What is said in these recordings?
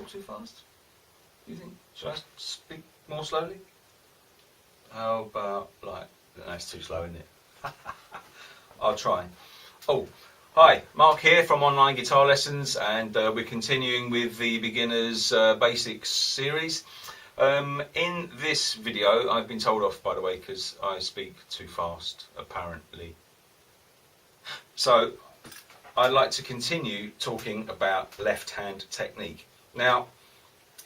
talk too fast? Do you think? Should I speak more slowly? How about like, that's too slow, isn't it? I'll try. Oh, hi, Mark here from Online Guitar Lessons, and we're continuing with the Beginners Basics series. In this video, I've been told off, by the way, because I speak too fast, apparently. So, I'd like to continue talking about left-hand technique. Now,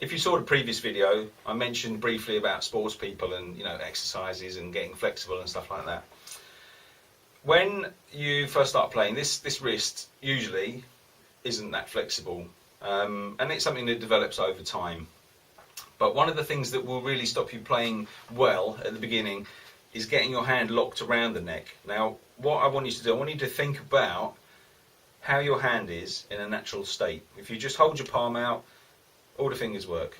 if you saw the previous video, I mentioned briefly about sports people and, you know, exercises and getting flexible and stuff like that. When you first start playing, this wrist usually isn't that flexible, and it's something that develops over time. But one of the things that will really stop you playing well at the beginning is getting your hand locked around the neck. Now, what I want you to do, I want you to think about how your hand is in a natural state. If you just hold your palm out, all the fingers work.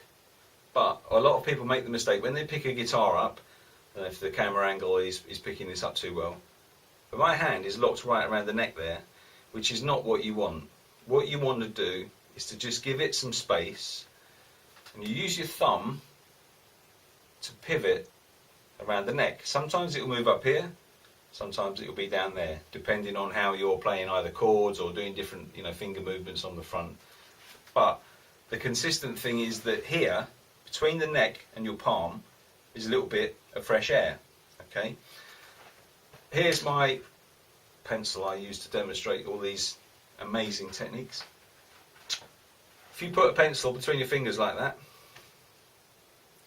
But a lot of people make the mistake when they pick a guitar up, and if the camera angle is picking this up too well, but my hand is locked right around the neck there, which is not what you want. What you want to do is to just give it some space, and you use your thumb to pivot around the neck. Sometimes it will move up here, sometimes it will be down there, depending on how you're playing either chords or doing different, you know, finger movements on the front. But the consistent thing is that here, between the neck and your palm, is a little bit of fresh air. Okay. Here's my pencil I use to demonstrate all these amazing techniques. If you put a pencil between your fingers like that,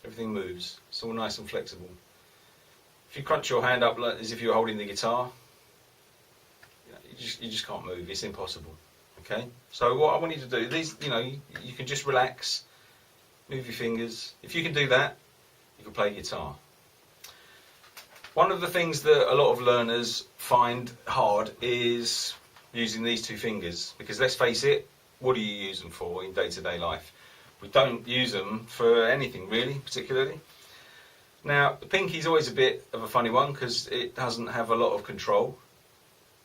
everything moves. It's all nice and flexible. If you crunch your hand up like, as if you're holding the guitar, you just can't move. It's impossible. Okay. So what I want you to do, these, you know, you can just relax, move your fingers. If you can do that, you can play guitar. One of the things that a lot of learners find hard is using these two fingers, because let's face it, what do you use them for in day-to-day life? We don't use them for anything really, particularly. Now, the pinky is always a bit of a funny one because it doesn't have a lot of control,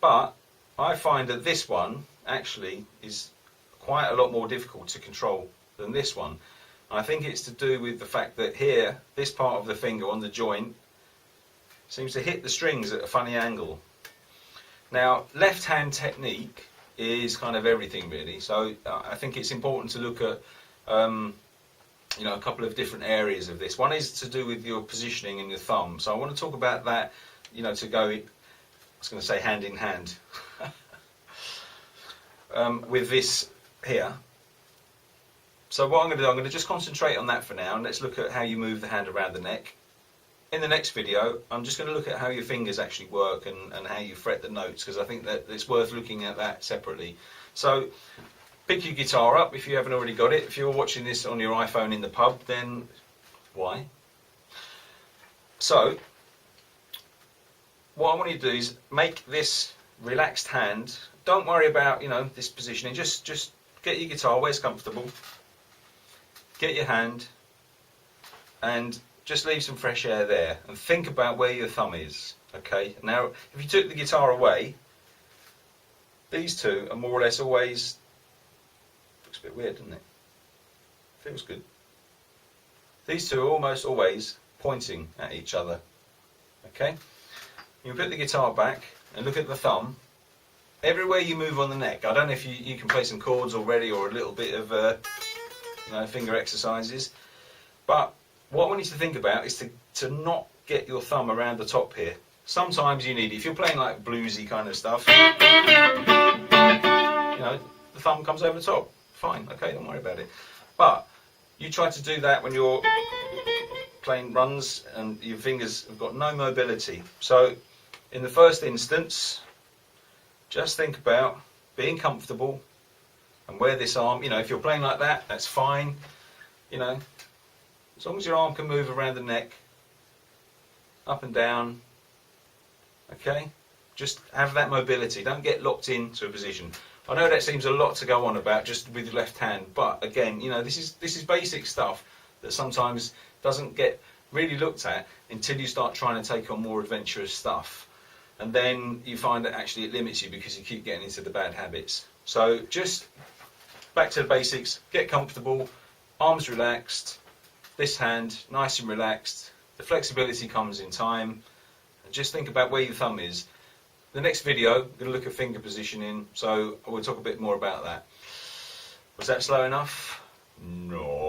but I find that this one actually is quite a lot more difficult to control than this one. I think it's to do with the fact that here, this part of the finger on the joint seems to hit the strings at a funny angle. Now, left-hand technique is kind of everything really, so I think it's important to look at you know, a couple of different areas of this. One is to do with your positioning in your thumb, so I want to talk about that, you know, to go, I was going to say hand in hand, with this here. So what I'm going to do, I'm going to just concentrate on that for now, and let's look at how you move the hand around the neck. In the next video, I'm just going to look at how your fingers actually work and how you fret the notes, because I think that it's worth looking at that separately. So, pick your guitar up if you haven't already got it. If you're watching this on your iPhone in the pub, then why? So, what I want you to do is make this relaxed hand. Don't worry about, you know, this positioning. Just get your guitar where it's comfortable. Get your hand and just leave some fresh air there and think about where your thumb is. Okay, now if you took the guitar away, these two are more or less always, looks a bit weird, doesn't it? Feels good. These two are almost always pointing at each other. Okay, you put the guitar back and look at the thumb. Everywhere you move on the neck, I don't know if you can play some chords already or a little bit of you know, finger exercises, but what I want you to think about is to not get your thumb around the top here. Sometimes you need it. If you're playing like bluesy kind of stuff, you know, the thumb comes over the top. Fine, okay, don't worry about it. But you try to do that when you're playing runs and your fingers have got no mobility. So in the first instance, just think about being comfortable and where this arm, you know, if you're playing like that, that's fine, you know. As long as your arm can move around the neck, up and down, okay? Just have that mobility. Don't get locked into a position. I know that seems a lot to go on about just with your left hand, but again, you know, this is basic stuff that sometimes doesn't get really looked at until you start trying to take on more adventurous stuff. And then you find that actually it limits you because you keep getting into the bad habits. So just back to the basics, get comfortable, arms relaxed, this hand nice and relaxed. The flexibility comes in time. And just think about where your thumb is. The next video, we're going to look at finger positioning, so we'll talk a bit more about that. Was that slow enough? No.